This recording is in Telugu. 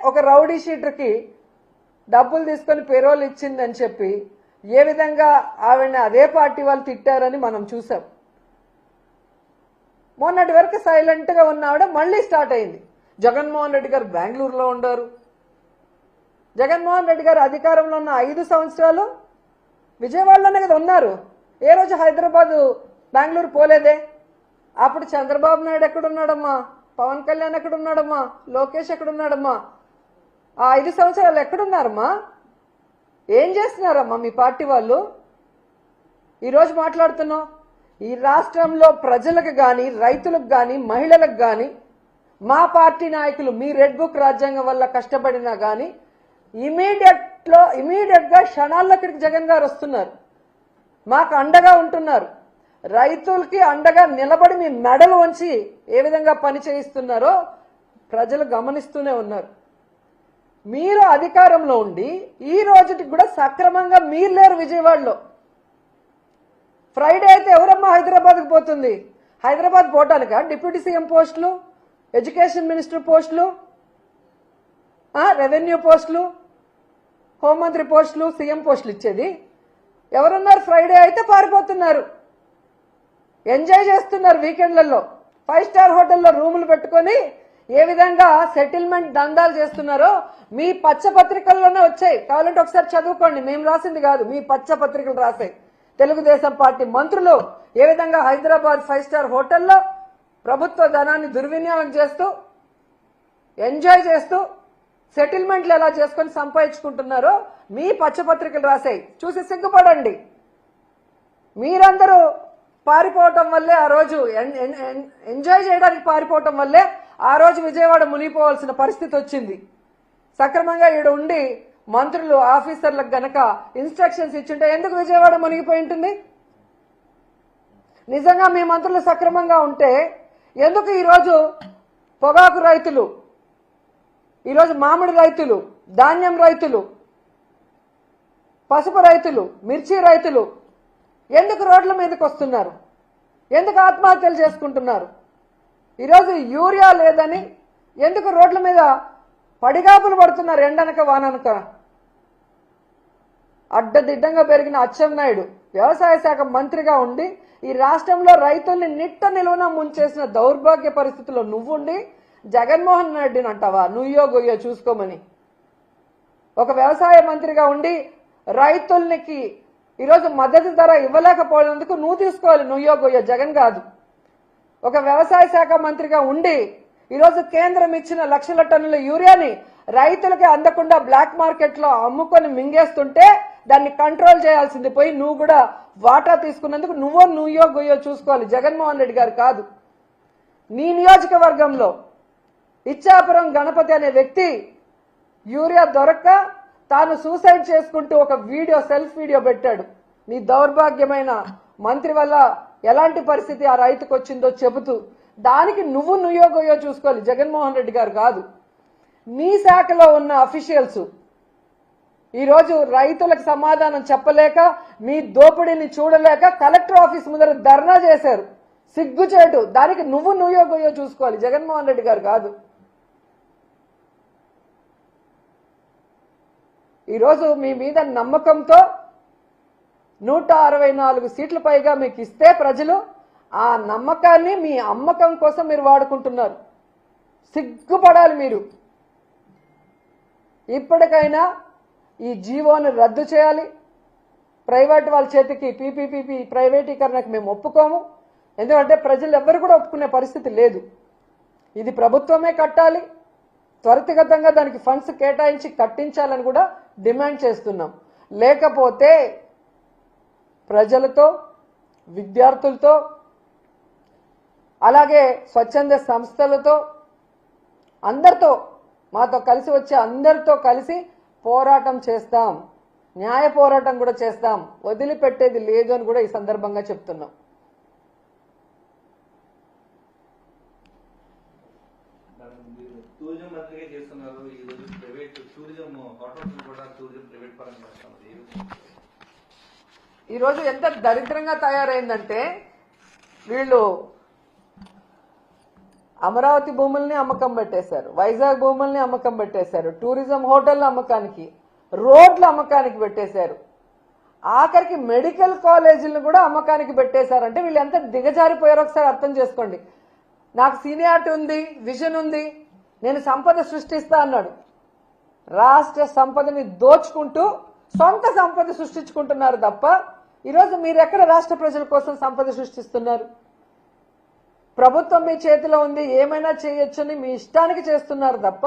ఒక రౌడీ షీటర్కి డబ్బులు తీసుకొని పేరోల్ ఇచ్చిందని చెప్పి ఏ విధంగా ఆవిడని అదే పార్టీ వాళ్ళు తిట్టారని మనం చూసాం. మొన్నటి వరకు సైలెంట్గా ఉన్న ఆవిడ మళ్ళీ స్టార్ట్ అయింది. జగన్మోహన్ రెడ్డి గారు బెంగళూరులో ఉండారు. జగన్మోహన్ రెడ్డి గారు అధికారంలో ఉన్న 5 సంవత్సరాలు విజయవాడలోనే కదా ఉన్నారు. ఏ రోజు హైదరాబాద్ బెంగళూరు పోలేదే. అప్పుడు చంద్రబాబు నాయుడు ఎక్కడున్నాడమ్మా, పవన్ కళ్యాణ్ ఎక్కడున్నాడమ్మా, లోకేష్ ఎక్కడున్నాడమ్మా, ఆ 5 సంవత్సరాలు ఎక్కడున్నారమ్మా, ఏం చేస్తున్నారమ్మా మీ పార్టీ వాళ్ళు? ఈరోజు మాట్లాడుతున్నాం. ఈ రాష్ట్రంలో ప్రజలకు కానీ, రైతులకు కానీ, మహిళలకు కానీ మా పార్టీ నాయకులు మీ రెడ్ బుక్ రాజ్యాంగం వల్ల కష్టపడినా కానీ ఇమీడియట్గా క్షణాల్లో ఇక్కడికి జగన్ గారు వస్తున్నారు, మాకు అండగా ఉంటున్నారు. రైతులకి అండగా నిలబడి మీ మెడలు వంచి ఏ విధంగా పని చేయిస్తున్నారో ప్రజలు గమనిస్తూనే ఉన్నారు. మీరు అధికారంలో ఉండి ఈ రోజుకి కూడా సక్రమంగా మీరు లేరు విజయవాడలో. ఫ్రైడే అయితే ఎవరమ్మా హైదరాబాద్కి పోతుంది? హైదరాబాద్ పోవటానిక డిప్యూటీ సీఎం పోస్టులు, ఎడ్యుకేషన్ మినిస్టర్ పోస్టులు, రెవెన్యూ పోస్టులు, హోంమంత్రి పోస్టులు, సీఎం పోస్టులు ఇచ్చేది ఎవరున్నారు? ఫ్రైడే అయితే పారిపోతున్నారు, ఎంజాయ్ చేస్తున్నారు వీకెండ్లలో. 5 స్టార్ హోటల్లో రూములు పెట్టుకొని ఏ విధంగా సెటిల్మెంట్ దందాలు చేస్తున్నారో మీ పచ్చ పత్రికల్లోనే వచ్చాయి. కావాలంటే ఒకసారి చదువుకోండి, మేము రాసింది కాదు, మీ పచ్చ పత్రికలు రాసాయి. తెలుగుదేశం పార్టీ మంత్రులు ఏ విధంగా హైదరాబాద్ 5 స్టార్ హోటల్లో ప్రభుత్వ ధనాన్ని దుర్వినియోగం చేస్తూ ఎంజాయ్ చేస్తూ సెటిల్మెంట్లు ఎలా చేసుకొని సంపాదించుకుంటున్నారో మీ పచ్చపత్రికలు రాసాయి. చూసి సిగ్గుపడండి. మీరందరూ పారిపోవటం వల్లే ఆ రోజు ఎంజాయ్ చేయడానికి పారిపోవటం వల్లే ఆ రోజు విజయవాడ మునిగిపోవాల్సిన పరిస్థితి వచ్చింది. సక్రమంగా ఈడ ఉండి మంత్రులు ఆఫీసర్లకు గనక ఇన్స్ట్రక్షన్స్ ఇచ్చుంటే ఎందుకు విజయవాడ మునిగిపోయి ఉంటుంది? నిజంగా మీ మంత్రులు సక్రమంగా ఉంటే ఎందుకు ఈరోజు పొగాకు రైతులు, ఈరోజు మామిడి రైతులు, ధాన్యం రైతులు, పసుపు రైతులు, మిర్చి రైతులు ఎందుకు రోడ్ల మీదకి వస్తున్నారు? ఎందుకు ఆత్మహత్యలు చేసుకుంటున్నారు? ఈరోజు యూరియా లేదని ఎందుకు రోడ్ల మీద పడిగాపులు పడుతున్నారు? ఎండనక వాననక. అడ్డదిడ్డంగా పెరిగిన అచ్చెన్నాయుడు వ్యవసాయ శాఖ మంత్రిగా ఉండి ఈ రాష్ట్రంలో రైతుల్ని నిట్ట నిలువున ముంచేసిన దౌర్భాగ్య పరిస్థితుల్లో నువ్వుండి జగన్మోహన్ రెడ్డిని అంటావా నుయ్యో గొయ్యో చూసుకోమని? ఒక వ్యవసాయ మంత్రిగా ఉండి రైతులకి ఈరోజు మద్దతు ధర ఇవ్వలేకపోయినందుకు నువ్వు తీసుకోవాలి నుయ్యో గొయ్యో, జగన్ కాదు. ఒక వ్యవసాయ శాఖ మంత్రిగా ఉండి ఈరోజు కేంద్రం ఇచ్చిన లక్షల టన్నుల యూరియాని రైతులకి అందకుండా బ్లాక్ మార్కెట్లో అమ్ముకొని మింగేస్తుంటే దాన్ని కంట్రోల్ చేయాల్సింది పోయి నువ్వు కూడా వాటా తీసుకున్నందుకు నుయ్యో గొయ్యో చూసుకోవాలి, జగన్మోహన్ రెడ్డి గారు కాదు. నీ నియోజకవర్గంలో ఇచ్చాపురం గణపతి అనే వ్యక్తి యూరియా దొరక్క తాను సూసైడ్ చేసుకుంటూ ఒక సెల్ఫ్ వీడియో పెట్టాడు. నీ దౌర్భాగ్యమైన మంత్రి వల్ల ఎలాంటి పరిస్థితి ఆ రైతుకు వచ్చిందో చెబుతూ దానికి నుయ్యో గొయ్యో చూసుకోవాలి, జగన్మోహన్ రెడ్డి గారు కాదు. నీ శాఖలో ఉన్న అఫీషియల్స్ ఈరోజు రైతులకు సమాధానం చెప్పలేక మీ దోపిడీని చూడలేక కలెక్టర్ ఆఫీస్ ముందర ధర్నా చేశారు. సిగ్గుచేటు. దానికి నుయ్యో గొయ్యో చూసుకోవాలి, జగన్మోహన్ రెడ్డి గారు కాదు. ఈరోజు మీ మీద నమ్మకంతో 164 సీట్ల పైగా మీకు ఇస్తే ప్రజలు ఆ నమ్మకాన్ని మీ అమ్మకం కోసం మీరు వాడుకుంటున్నారు. సిగ్గుపడాలి మీరు. ఇప్పటికైనా ఈ జీవోను రద్దు చేయాలి. ప్రైవేట్ వాళ్ళ చేతికి పీపీపీ ప్రైవేటీకరణకు మేము ఒప్పుకోము. ఎందుకంటే ప్రజలు ఎవ్వరు కూడా ఒప్పుకునే పరిస్థితి లేదు. ఇది ప్రభుత్వమే కట్టాలి. త్వరితగతంగా దానికి ఫండ్స్ కేటాయించి కట్టించాలని కూడా డిమాండ్ చేస్తున్నాం. లేకపోతే ప్రజలతో, విద్యార్థులతో, అలాగే స్వచ్ఛంద సంస్థలతో అందరితో, మాతో కలిసి వచ్చే అందరితో కలిసి పోరాటం చేస్తాం. న్యాయ పోరాటం కూడా చేస్తాం. వదిలిపెట్టేది లేదు అని కూడా ఈ సందర్భంగా చెప్తున్నాం. టూరిజం మంత్రిగా చేస్తున్నారు. ఈ రోజు ప్రైవేట్ టూరిజం హోటల్స్ కూడా టూరిజం ప్రైవేట్ పరంగా చేస్తున్నారు. ఈరోజు ఎంత దరిద్రంగా తయారైందంటే వీళ్ళు అమరావతి భూముల్ని అమ్మకం పెట్టేశారు, వైజాగ్ భూముల్ని అమ్మకం పెట్టేశారు, టూరిజం హోటళ్ల అమ్మకానికి, రోడ్ల అమ్మకానికి పెట్టేశారు, ఆఖరికి మెడికల్ కాలేజీలను కూడా అమ్మకానికి పెట్టేశారంటే వీళ్ళు ఎంత దిగజారిపోయారో ఒకసారి అర్థం చేసుకోండి. నాకు సీనియారిటీ ఉంది, విజన్ ఉంది, నేను సంపద సృష్టిస్తా అన్నాడు. రాష్ట్ర సంపదని దోచుకుంటూ సొంత సంపద సృష్టించుకుంటున్నారు తప్ప ఈరోజు మీరు ఎక్కడ రాష్ట్ర ప్రజల కోసం సంపద సృష్టిస్తున్నారు? ప్రభుత్వం మీ చేతిలో ఉంది, ఏమైనా చేయొచ్చని మీ ఇష్టానికి చేస్తున్నారు తప్ప